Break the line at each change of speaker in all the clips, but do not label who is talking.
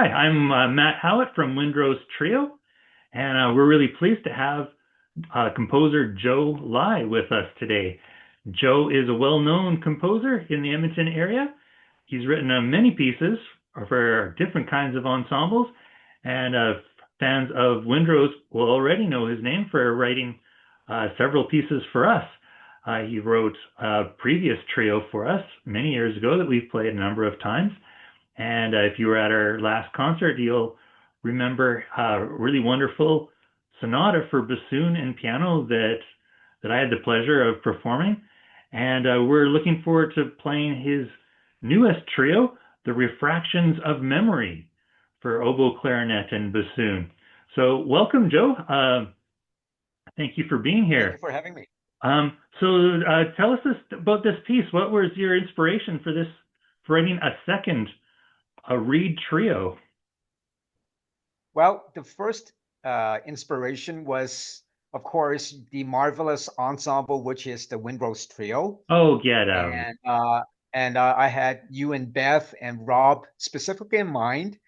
Hi, I'm Matt Howett from WindRose Trio, and we're really pleased to have composer Joe Lai with us today. Joe is a well-known composer in the Edmonton area. He's written many pieces for different kinds of ensembles, and fans of WindRose will already know his name for writing several pieces for us. He wrote a previous trio for us many years ago that we've played a number of times. And if you were at our last concert, you'll remember a really wonderful sonata for bassoon and piano that I had the pleasure of performing. And we're looking forward to playing his newest trio, the Refractions of Memory, for oboe, clarinet, and bassoon. So welcome, Joe. Thank you for being
Thank you
here.
for having me.
Tell us about this piece. What was your inspiration for this, for writing a second a reed trio?
Well, the first inspiration was, of course, the marvelous ensemble, which is the WindRose Trio,
Oh, get out.
and I had you and Beth and Rob specifically in mind,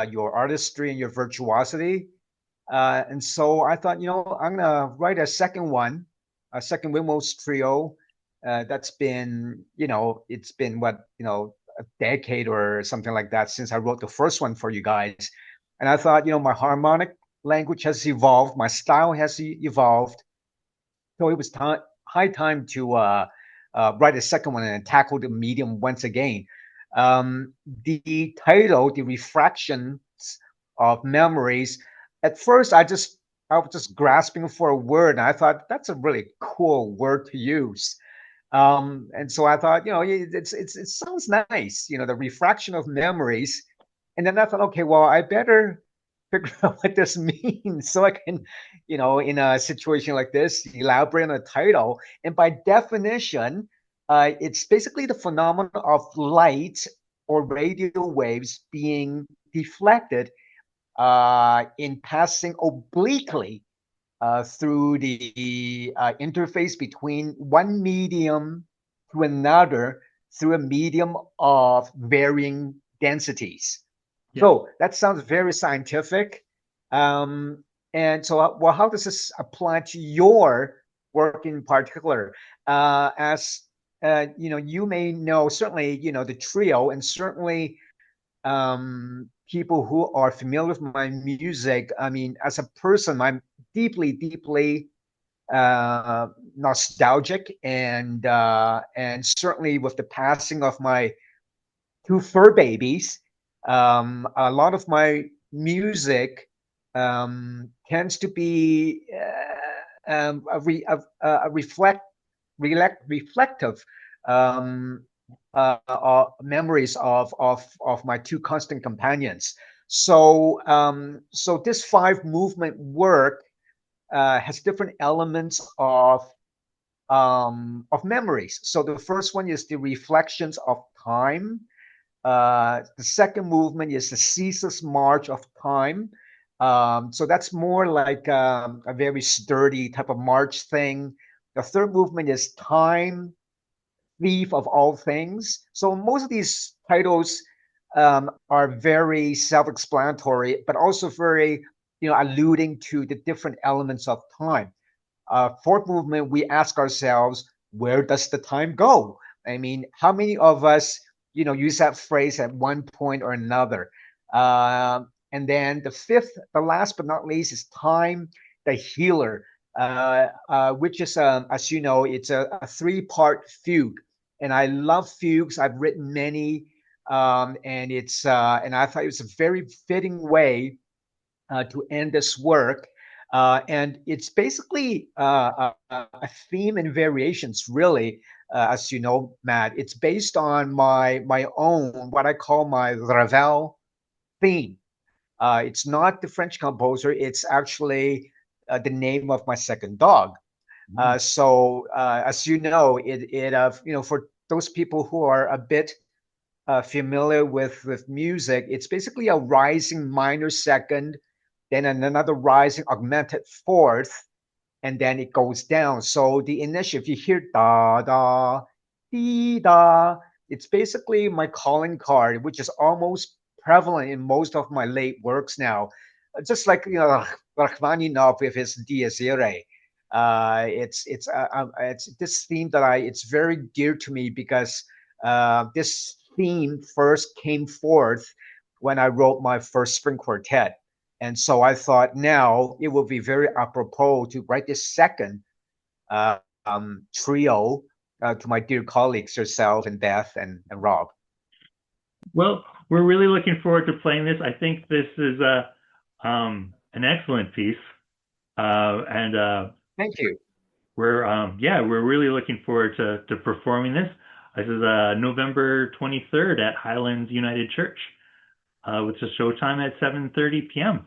your artistry and your virtuosity, and so I thought, I'm gonna write a second one, a second WindRose Trio. That's been, it's been what, a decade or something like that since I wrote the first one for you guys. And I thought, my harmonic language has evolved, my style has evolved. So it was high time to write a second one and tackle the medium once again. The title, The Refractions of Memories, at first I was just grasping for a word, and I thought that's a really cool word to use. And so I thought, it sounds nice, the refraction of memories. And then I thought, okay, well, I better figure out what this means so I can, in a situation like this, elaborate on a title. And by definition, it's basically the phenomenon of light or radio waves being deflected in passing obliquely through the interface between one medium to another through a medium of varying densities.
Yeah.
So that sounds very scientific. Um, and so, well, how does this apply to your work in particular? As you may know, certainly, the trio, and certainly people who are familiar with my music. I mean, as a person, I'm deeply, deeply nostalgic, and certainly with the passing of my two fur babies, a lot of my music tends to be reflective um, memories of my two constant companions. So this five movement work has different elements of memories. So the first one is the reflections of time. The second movement is the ceaseless march of time. So that's more like a very sturdy type of march thing. The third movement is time, thief of all things. So most of these titles are very self-explanatory, but also very, alluding to the different elements of time. Fourth movement, we ask ourselves, where does the time go? I mean, how many of us, use that phrase at one point or another? And then the fifth, the last but not least, is time, the healer, which is, as you know, it's a three-part fugue. And I love fugues. I've written many, and I thought it was a very fitting way to end this work. And it's basically a theme and variations, really, as you know, Matt. It's based on my own, what I call my Ravel theme. It's not the French composer. It's actually the name of my second dog.
Mm.
As you know, for those people who are a bit familiar with music, it's basically a rising minor second, then another rising augmented fourth, and then it goes down. So the initial, if you hear da da, dee da, it's basically my calling card, which is almost prevalent in most of my late works now. Just like Rachmaninoff with his Dies Irae. It's this theme that I it's very dear to me because this theme first came forth when I wrote my first string quartet. And so I thought now it would be very apropos to write this second uh, trio to my dear colleagues, yourself and Beth and Rob.
Well, we're really looking forward to playing this. I think this is an excellent piece, and
Thank you.
we're really looking forward to performing this. This is November 23rd at Highlands United Church, with the showtime at 7:30 p.m.